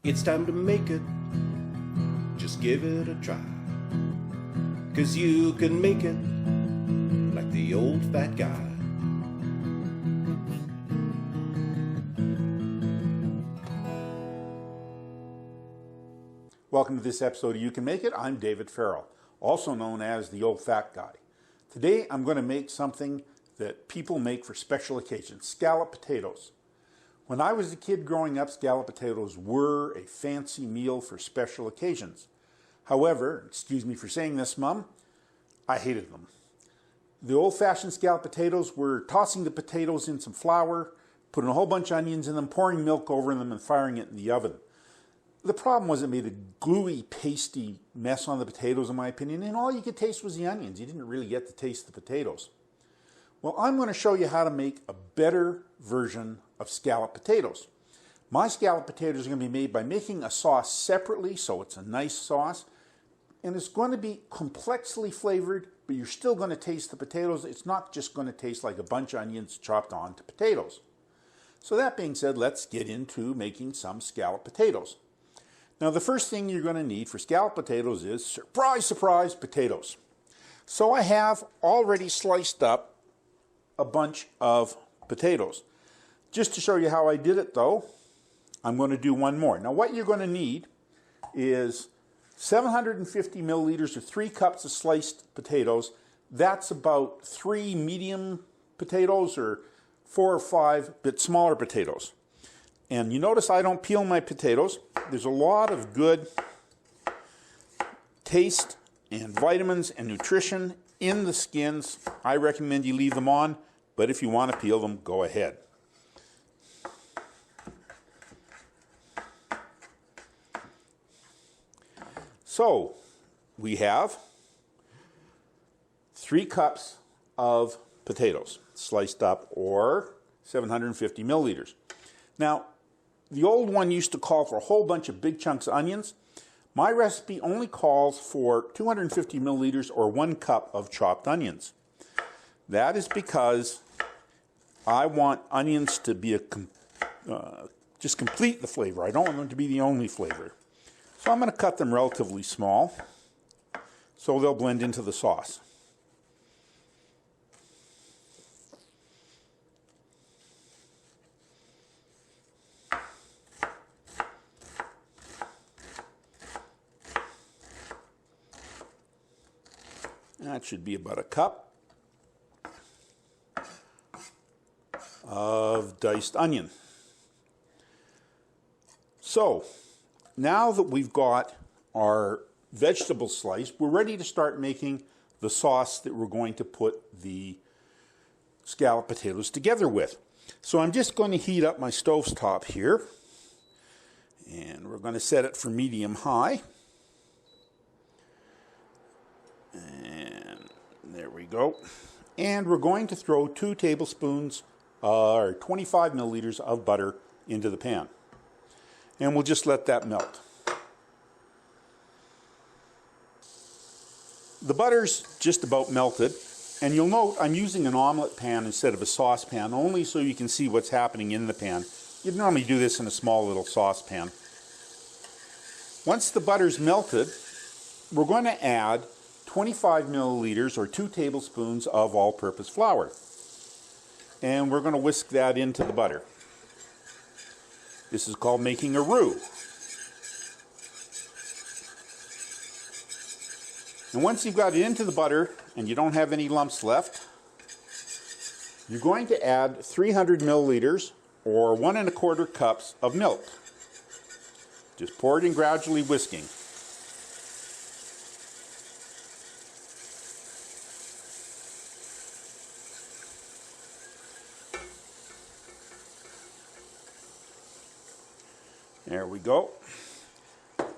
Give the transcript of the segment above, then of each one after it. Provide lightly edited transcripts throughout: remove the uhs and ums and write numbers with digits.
It's time to make it. Just give it a try. 'Cause you can make it like the old fat guy. Welcome to this episode of You Can Make It. I'm David Farrell, also known as the Old Fat Guy. Today I'm going to make something that people make for special occasions, scalloped potatoes. When I was a kid growing up, scalloped potatoes were a fancy meal for special occasions. However, excuse me for saying this, Mom, I hated them. The old-fashioned scalloped potatoes were tossing the potatoes in some flour, putting a whole bunch of onions in them, pouring milk over them, and firing it in the oven. The problem was it made a gluey, pasty mess on the potatoes, in my opinion, and all you could taste was the onions. You didn't really get to taste the potatoes. Well, I'm going to show you how to make a better version of scalloped potatoes. My scalloped potatoes are going to be made by making a sauce separately, so it's a nice sauce, and it's going to be complexly flavored, but you're still going to taste the potatoes. It's not just going to taste like a bunch of onions chopped onto potatoes. So that being said, let's get into making some scalloped potatoes. Now, the first thing you're going to need for scalloped potatoes is, surprise, surprise, potatoes. So I have already sliced up a bunch of potatoes. Just to show you how I did it, though, I'm going to do one more. Now, what you're going to need is 750 milliliters or 3 cups of sliced potatoes. That's about 3 medium potatoes or 4 or 5 bit smaller potatoes. And you notice I don't peel my potatoes. There's a lot of good taste and vitamins and nutrition in the skins. I recommend you leave them on, but if you want to peel them, go ahead. So we have 3 cups of potatoes sliced up, or 750 milliliters. Now, the old one used to call for a whole bunch of big chunks of onions. My recipe only calls for 250 milliliters or 1 cup of chopped onions. That is because I want onions to be just complete the flavor. I don't want them to be the only flavor. So I'm going to cut them relatively small so they'll blend into the sauce. That should be about a cup of diced onion. So, now that we've got our vegetables sliced, we're ready to start making the sauce that we're going to put the scalloped potatoes together with. So I'm just going to heat up my stovetop here, and we're going to set it for medium-high. And there we go. And we're going to throw 2 tablespoons or 25 milliliters of butter into the pan. And we'll just let that melt. The butter's just about melted. And you'll note I'm using an omelet pan instead of a saucepan, only so you can see what's happening in the pan. You'd normally do this in a small little saucepan. Once the butter's melted, we're going to add 25 milliliters or 2 tablespoons of all-purpose flour. And we're going to whisk that into the butter. This is called making a roux. And once you've got it into the butter and you don't have any lumps left, you're going to add 300 milliliters or 1 1/4 cups of milk. Just pour it in, gradually whisking. There we go.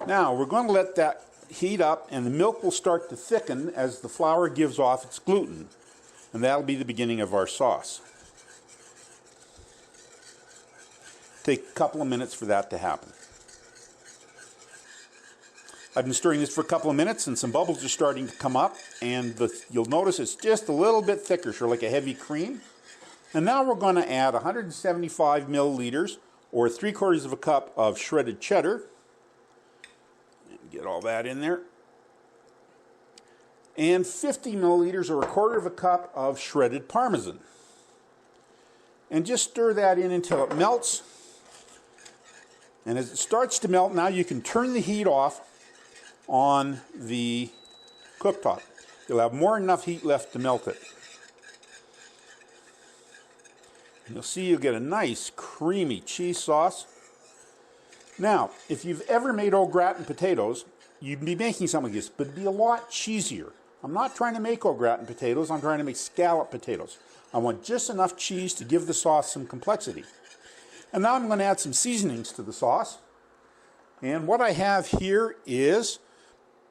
Now we're going to let that heat up, and the milk will start to thicken as the flour gives off its gluten. And that'll be the beginning of our sauce. Take a couple of minutes for that to happen. I've been stirring this for a couple of minutes, and some bubbles are starting to come up, and you'll notice it's just a little bit thicker, sort of like a heavy cream. And now we're going to add 175 milliliters or 3/4 of a cup of shredded cheddar. Get all that in there. And 50 milliliters or a quarter of a cup of shredded Parmesan. And just stir that in until it melts. And as it starts to melt, now you can turn the heat off on the cooktop. You'll have more than enough heat left to melt it. And you'll see you'll get a nice creamy cheese sauce. Now, if you've ever made au gratin potatoes, you'd be making something like this, but it'd be a lot cheesier. I'm not trying to make au gratin potatoes, I'm trying to make scalloped potatoes. I want just enough cheese to give the sauce some complexity. And now I'm going to add some seasonings to the sauce. And what I have here is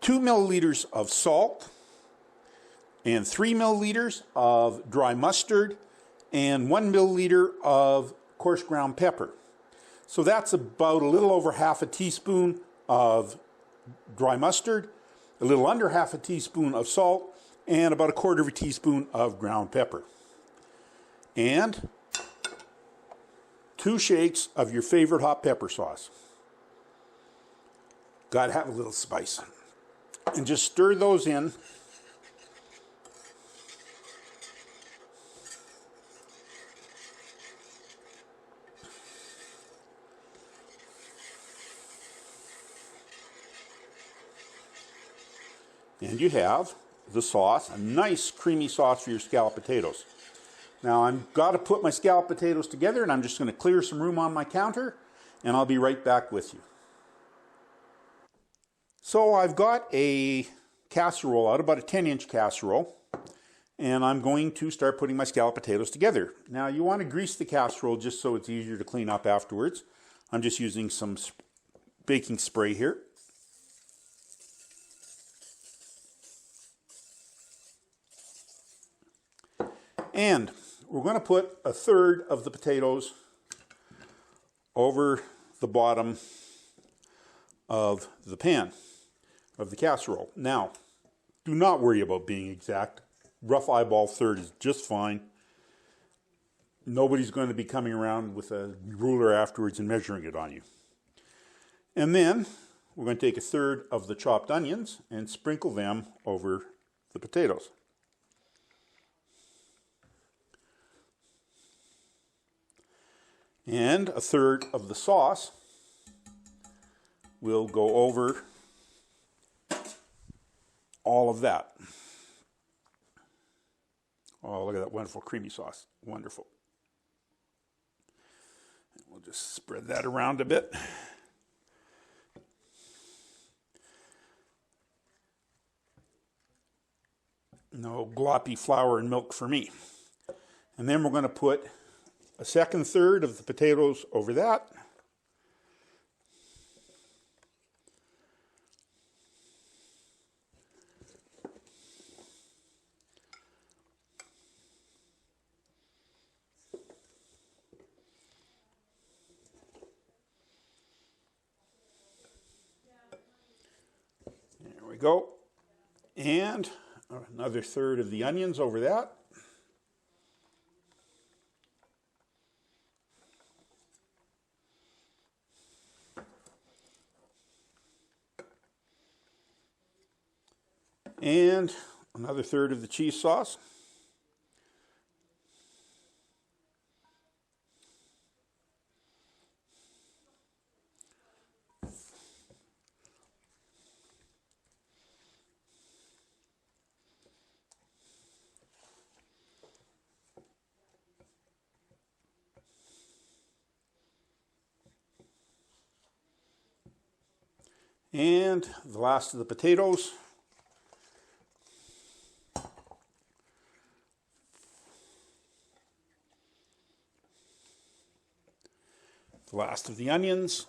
2 milliliters of salt and 3 milliliters of dry mustard and 1 milliliter of coarse ground pepper. So that's about a little over half a teaspoon of dry mustard, a little under half a teaspoon of salt, and about a quarter of a teaspoon of ground pepper. And 2 shakes of your favorite hot pepper sauce. Gotta have a little spice. And just stir those in. And you have the sauce, a nice creamy sauce for your scalloped potatoes. Now I've got to put my scalloped potatoes together, and I'm just going to clear some room on my counter, and I'll be right back with you. So I've got a casserole out, about a 10-inch casserole, and I'm going to start putting my scalloped potatoes together. Now you want to grease the casserole just so it's easier to clean up afterwards. I'm just using some baking spray here. And we're going to put a third of the potatoes over the bottom of the pan, of the casserole. Now, do not worry about being exact. Rough eyeball third is just fine. Nobody's going to be coming around with a ruler afterwards and measuring it on you. And then we're going to take a third of the chopped onions and sprinkle them over the potatoes. And a third of the sauce will go over all of that. Oh, look at that wonderful creamy sauce. Wonderful. We'll just spread that around a bit. No gloppy flour and milk for me. And then we're going to put a second third of the potatoes over that. There we go. And another third of the onions over that. And another third of the cheese sauce. And the last of the potatoes. The last of the onions.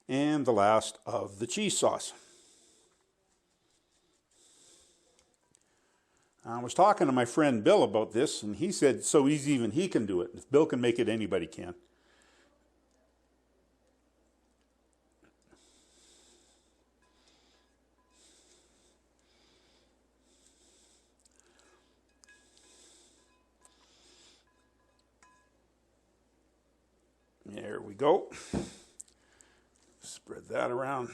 And the last of the cheese sauce. I was talking to my friend Bill about this, and he said it's so easy even he can do it. If Bill can make it, anybody can. There we go. Spread that around.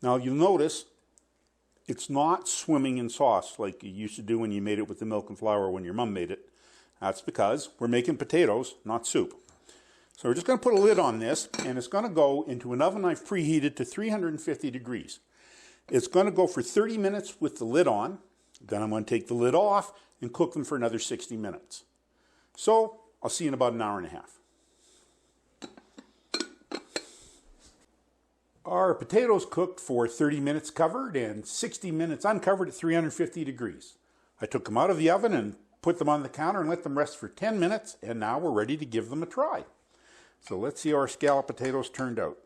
Now you'll notice it's not swimming in sauce like you used to do when you made it with the milk and flour when your mom made it. That's because we're making potatoes, not soup. So we're just going to put a lid on this, and it's going to go into an oven I've preheated to 350 degrees. It's going to go for 30 minutes with the lid on. Then I'm going to take the lid off and cook them for another 60 minutes. So I'll see you in about an hour and a half. Our potatoes cooked for 30 minutes covered and 60 minutes uncovered at 350 degrees. I took them out of the oven and put them on the counter and let them rest for 10 minutes, and now we're ready to give them a try. So let's see how our scalloped potatoes turned out.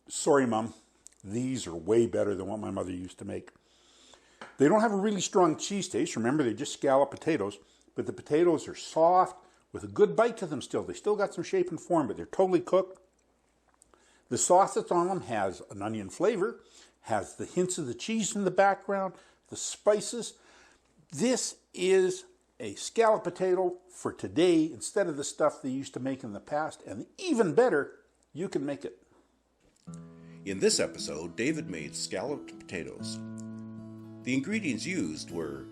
Sorry, Mom. These are way better than what my mother used to make. They don't have a really strong cheese taste. Remember, they're just scalloped potatoes, but the potatoes are soft with a good bite to them still. They still got some shape and form, but they're totally cooked. The sauce that's on them has an onion flavor, has the hints of the cheese in the background, the spices. This is a scalloped potato for today instead of the stuff they used to make in the past, and even better, you can make it. In this episode, David made scalloped potatoes. The ingredients used were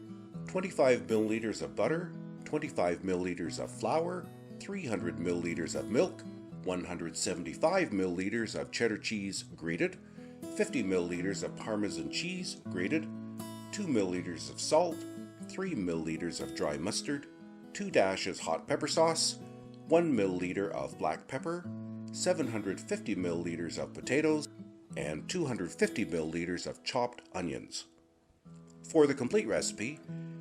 25 milliliters of butter, 25 milliliters of flour, 300 milliliters of milk, 175 milliliters of cheddar cheese grated, 50 milliliters of Parmesan cheese grated, 2 milliliters of salt, 3 milliliters of dry mustard, 2 dashes hot pepper sauce, 1 milliliter of black pepper, 750 milliliters of potatoes, and 250 milliliters of chopped onions. For the complete recipe,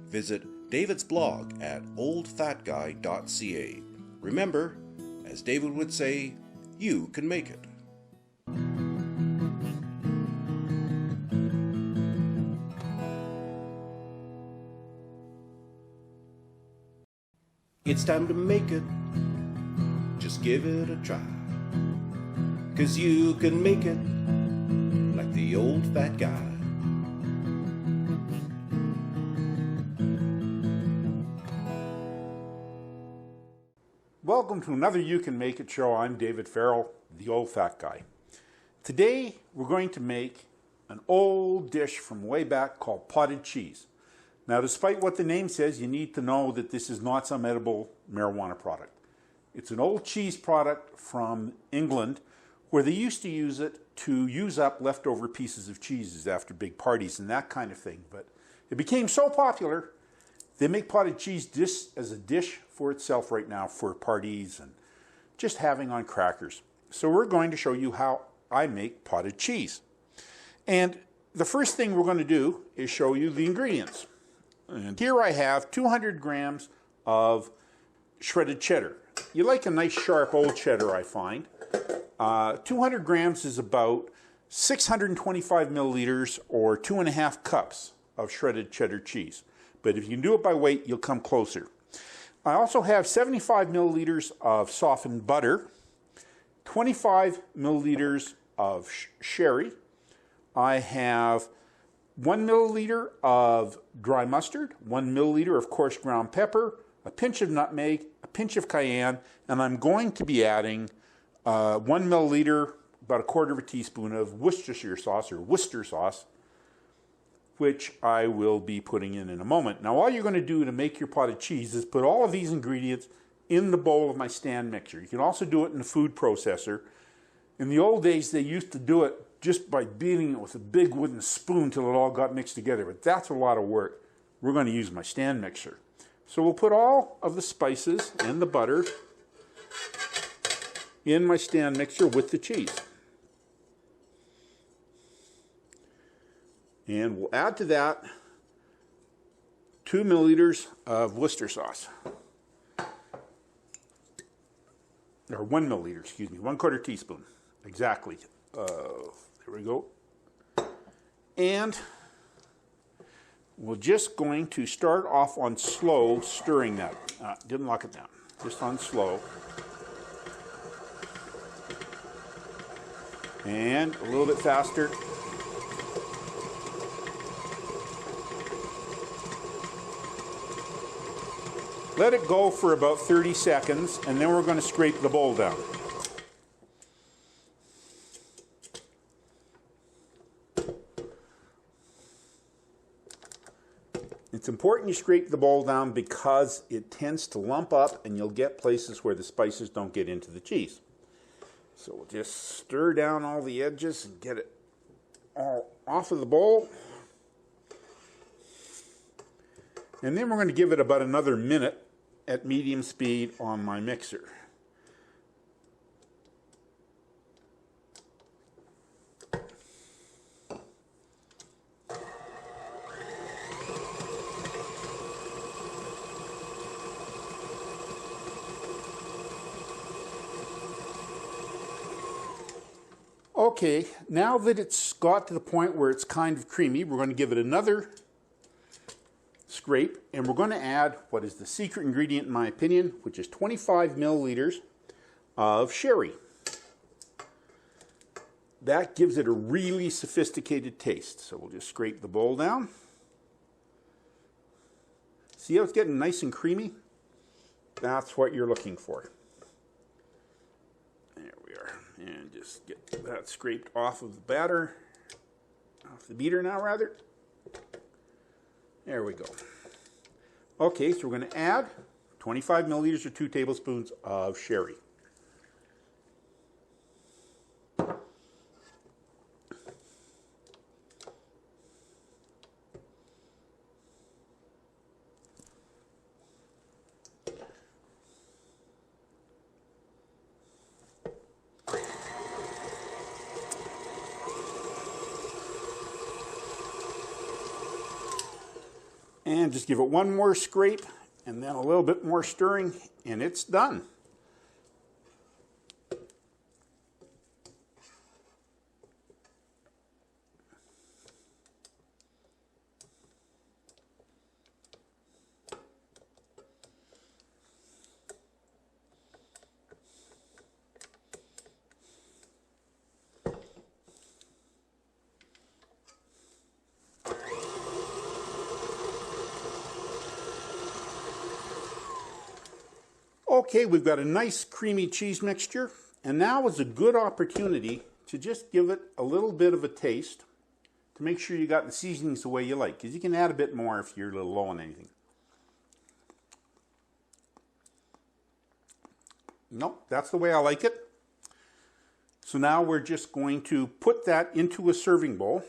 visit David's blog at oldfatguy.ca. Remember, as David would say, you can make it. It's time to make it. Just give it a try. 'Cause you can make it like the old fat guy. Welcome to another You Can Make It show. I'm David Farrell, the old fat guy. Today we're going to make an old dish from way back called potted cheese. Now, despite what the name says, you need to know that this is not some edible marijuana product. It's an old cheese product from England where they used to use it to use up leftover pieces of cheeses after big parties and that kind of thing. But it became so popular, they make potted cheese just as a dish for itself right now for parties and just having on crackers. So we're going to show you how I make potted cheese. And the first thing we're going to do is show you the ingredients. And here I have 200 grams of shredded cheddar. You like a nice sharp old cheddar, I find. 200 grams is about 625 milliliters or 2.5 cups of shredded cheddar cheese. But if you can do it by weight, you'll come closer. I also have 75 milliliters of softened butter, 25 milliliters of sherry. I have 1 milliliter of dry mustard, 1 milliliter of coarse ground pepper, a pinch of nutmeg, a pinch of cayenne, and I'm going to be adding 1 milliliter, about a quarter of a teaspoon of Worcestershire sauce or Worcester sauce, which I will be putting in a moment. Now, all you're going to do to make your potted cheese is put all of these ingredients in the bowl of my stand mixer. You can also do it in a food processor. In the old days, they used to do it just by beating it with a big wooden spoon till it all got mixed together, but that's a lot of work. We're going to use my stand mixer. So we'll put all of the spices and the butter in my stand mixer with the cheese. And we'll add to that 2 milliliters of Worcester sauce. or 1 milliliter, excuse me, 1/4 teaspoon, exactly. There we go. And we're just going to start off on slow, stirring that. Didn't lock it down, just on slow. And a little bit faster. Let it go for about 30 seconds, and then we're going to scrape the bowl down. It's important you scrape the bowl down because it tends to lump up and you'll get places where the spices don't get into the cheese. So we'll just stir down all the edges and get it all off of the bowl. And then we're going to give it about another minute at medium speed on my mixer. Okay, now that it's got to the point where it's kind of creamy, we're going to give it another scrape, and we're going to add what is the secret ingredient in my opinion, which is 25 milliliters of sherry. That gives it a really sophisticated taste. So we'll just scrape the bowl down. See how it's getting nice and creamy? That's what you're looking for. There we are. And just get that scraped off of the batter, off the beater now rather. There we go. Okay, so we're going to add 25 milliliters or 2 tablespoons of sherry. And just give it one more scrape and then a little bit more stirring and it's done. Okay, we've got a nice creamy cheese mixture, and now is a good opportunity to just give it a little bit of a taste to make sure you got the seasonings the way you like, because you can add a bit more if you're a little low on anything. Nope, that's the way I like it. So now we're just going to put that into a serving bowl.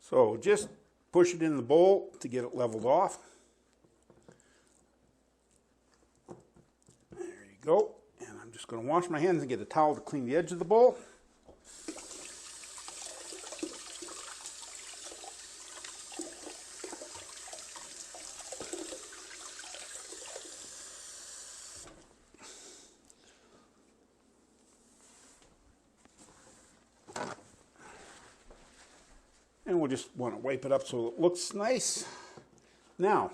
So just push it in the bowl to get it leveled off. There you go. And I'm just going to wash my hands and get a towel to clean the edge of the bowl. we'll just want to wipe it up so it looks nice. Now,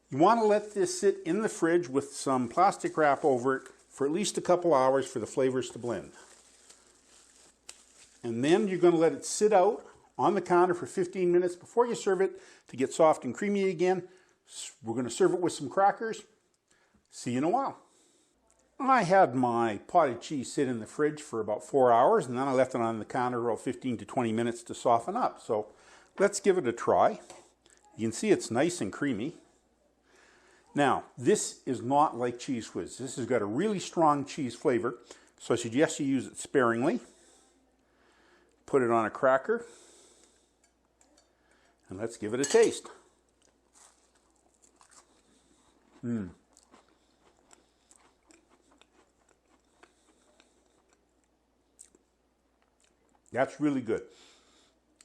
you want to let this sit in the fridge with some plastic wrap over it for at least a couple hours for the flavors to blend. And then you're going to let it sit out on the counter for 15 minutes before you serve it to get soft and creamy again. We're going to serve it with some crackers. See you in a while. I had my potted cheese sit in the fridge for about 4 hours, and then I left it on the counter about 15 to 20 minutes to soften up. So let's give it a try. You can see it's nice and creamy. Now, this is not like Cheese Whiz. This has got a really strong cheese flavor, so I suggest you use it sparingly. Put it on a cracker, and let's give it a taste. That's really good.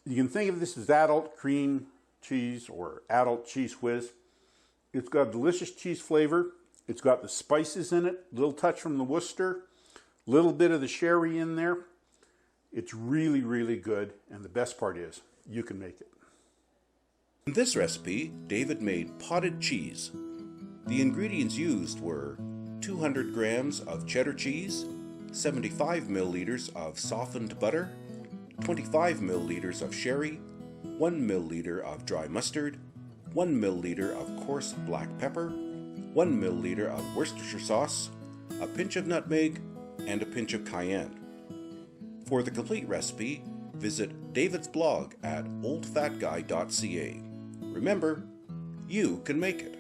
You can think of this as adult cream cheese or adult Cheese Whiz. It's got a delicious cheese flavor. It's got the spices in it, a little touch from the Worcester, a little bit of the sherry in there. It's really, really good, and the best part is you can make it. In this recipe, David made potted cheese. The ingredients used were 200 grams of cheddar cheese, 75 milliliters of softened butter, 25 milliliters of sherry, 1 milliliter of dry mustard, 1 milliliter of coarse black pepper, 1 milliliter of Worcestershire sauce, a pinch of nutmeg, and a pinch of cayenne. For the complete recipe, visit David's blog at oldfatguy.ca. Remember, you can make it.